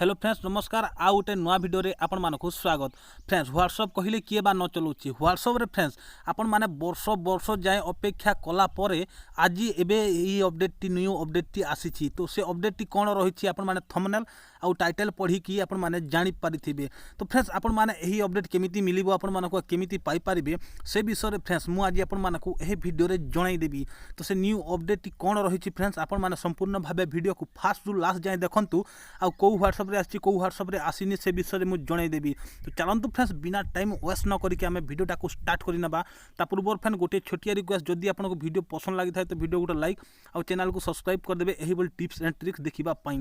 Hello friends नमस्कार आउ गोटे नुआ भिडियो आपण मानक स्वागत। फ्रेंड्स व्हाट्सअप कहले किए बा न चलाउछि व्हाट्सअप रे फ्रेंड्स आपण माने वर्ष वर्ष जाए अपेक्षा कला परे आज एबे ई अपडेट टी न्यू अपडेट टी आसीछि। तो से अपडेट टी कोन रहिछि आपण माने थंबनेल आउ टाइटल पढ़ी कि आपण माने जानि पारिथिबे। तो फ्रेंड्स आपण माने एही अपडेट केमिति मिलिबो आपण मानक केमिति पाई परिबे से विषय रे फ्रेंड्स मु आज आपण मानक एही भिडियो रे जणाई देबी। तो से न्यू अपडेट टी कोन रहिछि फ्रेंड्स आपण माने संपूर्ण भाबे भिडियो को फास्ट टू लास्ट जाए देखंतु आउ को व्हाट्सअप व्हाट्सअप रे आसीनी से विषय में जणाई देबी। तो चलतु फ्रेंड्स बिना टाइम वेस्ट न करके आम भिडियोटा को स्टार्ट करना ता पूर्व फ्रेंड गोटे छोटिया रिक्वेस्ट जदि आपको वीडियो पसंद लगी था तो वीडियो गोटे लाइक और चैनल को सब्सक्राइब करदे यही टिप्स एंड ट्रिक्स देखा।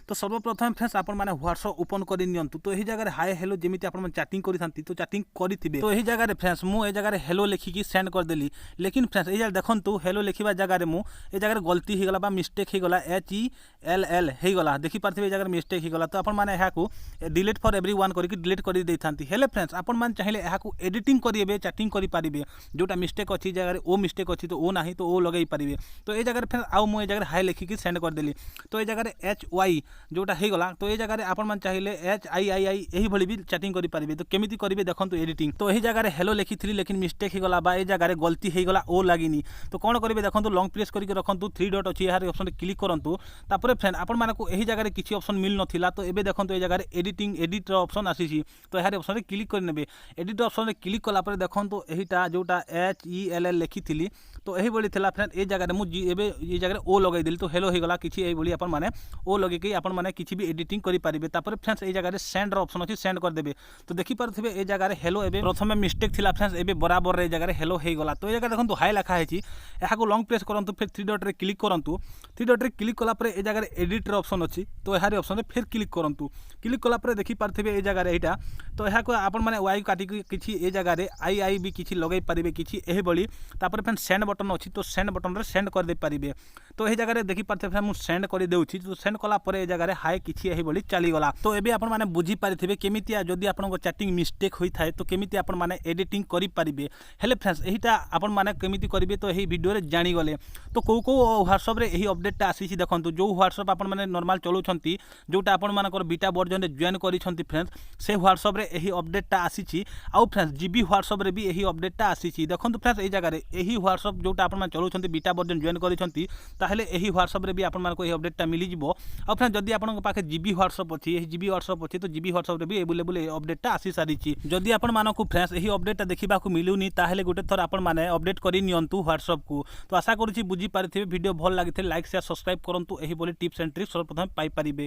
तो सर्वप्रथम फ्रेंड्स आपण माने व्हाट्सअप ओपन कर नियंतु। तो यही जगह हाय हेलो जमीती आपण चैटिंग करी तो चैटिंग करी तो यही जगह फ्रेंड्स मु ए जगह हेलो लिखिकी सेंड कर देली। लेकिन फ्रेंड्स ये देखंतु हेलो लिखिबा जगह मु ए जगह गलती हो गला बा मिस्टेक हो गला HELL हो गला देखि पारथिबे ए जगह मिस्टेक हो गला। तो आपण माने एहाकू डिलीट फॉर एवरीवन करके डिलीट कर दै थांती। हेले फ्रेंड्स आपण माने चाहिले एहाकू एडिटिंग करिवे चैटिंग करि पारिबे जोटा मिस्टेक अछि जगह ओ मिस्टेक अछि तो ओ नाही तो ओ लगै पारिबे। तो ए जगह फ्रेंड्स आउ मु ए जगह हाय लिखिकी सेंड कर देली। तो ए जगह HY जोटा हो गला तो ये जगह आपण मान चाहिए HIII यही भली भी चैटिंग करि पारिबे। तो केमिति करिवे देखंतु एडिटिंग। तो यही जगह हेलो लिखिथिली लेकिन मिस्टेक हो गला बा ए जगह गलती हो गला ओ लागिनी। तो कोन करिवे देखंतु लॉन्ग प्रेस करके रखंतु 3 डॉट अछि यार ऑप्शन क्लिक करंतु। तापर फ्रेंड आपण मानकु यही जगह किछि ऑप्शन मिल नथिला तो एबे देखंतु ए जगह एडिटिंग एडिट ऑप्शन आसीछि। तो यार ऑप्शन रे क्लिक कर नेबे। एडिट ऑप्शन रे क्लिक कला पर देखंतु एहिटा जोटा HELL लिखिथिली तो यही भली थिला फ्रेंड ए जगह मु एबे ए जगह ओ लगाई देली। तो हेलो हो गला किछि एही भली आपण माने ओ लगे के आपण माने किछि भी एडिटिंग करि पारिबे। तापर फ्रेंड्स ए जगह सेंड ऑप्शन अछि सेंड कर देबे। तो देखि पारथिबे ए जगह हेलो एबे प्रथमे मिस्टेक थिला फ्रेंड्स एबे बराबर रे जगह हेलो हे गला। तो ए जगह देखंतु हाय लिखा हेछि एहा को लॉन्ग प्रेस करंतु फिर 3 डॉट रे क्लिक करंतु। 3 डॉट रे क्लिक कला पर ए जगह एडिट रे ऑप्शन अछि तो एहा रे ऑप्शन रे फिर क्लिक करंतु। क्लिक कला पर देखि पारथिबे ए जगह रे एटा तो एहा को आपण माने वाई काटी किछि ए जगह रे आई भी किछि लगाई पारिबे किछि एही बली। तापर फ्रेंड्स सेंड बटन अछि तो सेंड बटन रे सेंड कर दे पारिबे। तो एही जगह रे देखि पारथिबे मु सेंड कर देउछि। तो सेंड कला पर ए जगह रे हाय किछि एही बली चली गला। तो एबे आपण माने बुझी पारिथिबे केमिति जदि आपन चैटिंग मिस्टेक होई थाए तो केमिति आपण माने एडिटिंग करि पारिबे। हेले फ्रेंड्स एहिटा आपण माने केमिति करिवे तो एही वीडियो रे जानि गले। तो को व्हाट्सएप रे एही अपडेट आसीछि देखंतु जो व्हाट्सएप आपण माने नॉर्मल चलुछंती जोटा आपण मानकर बीटा वर्जन रे जॉइन करिसंती फ्रेंड्स से व्हाट्सएप रे एही अपडेट आसीछि। आउ फ्रेंड्स जीबी व्हाट्सएप रे भी एही अपडेट आसीछि देखंतु फ्रेंड्स ए जगह रे एही व्हाट्सएप जोटा आपण माने चलुछंती बीटा वर्जन जॉइन करिसंती ताहेले एही व्हाट्सएप रे भी आपण मानको एही अपडेट मिलि जिवो। आ फ्रेंड्स जदि आपण पाखे जीबी व्हाट्सएप अछि एही जीबी व्हाट्सएप अछि तो जीबी व्हाट्सएप रे भी अवेलेबल ए अपडेट आसी सारिछि। जदि आपण मानकु फ्रेंड्स एही अपडेट देखिबा को मिलुनी ताहेले गोटे थर आपण माने अपडेट करि नियंतु व्हाट्सएप को। तो आशा करूछि बुझी पारिथिबे वीडियो भल लागिथे लाइक शेयर सब्सक्राइब करंतु एही बोली टिप्स एंड ट्रिक्स सर्वप्रथम पाई परिबे।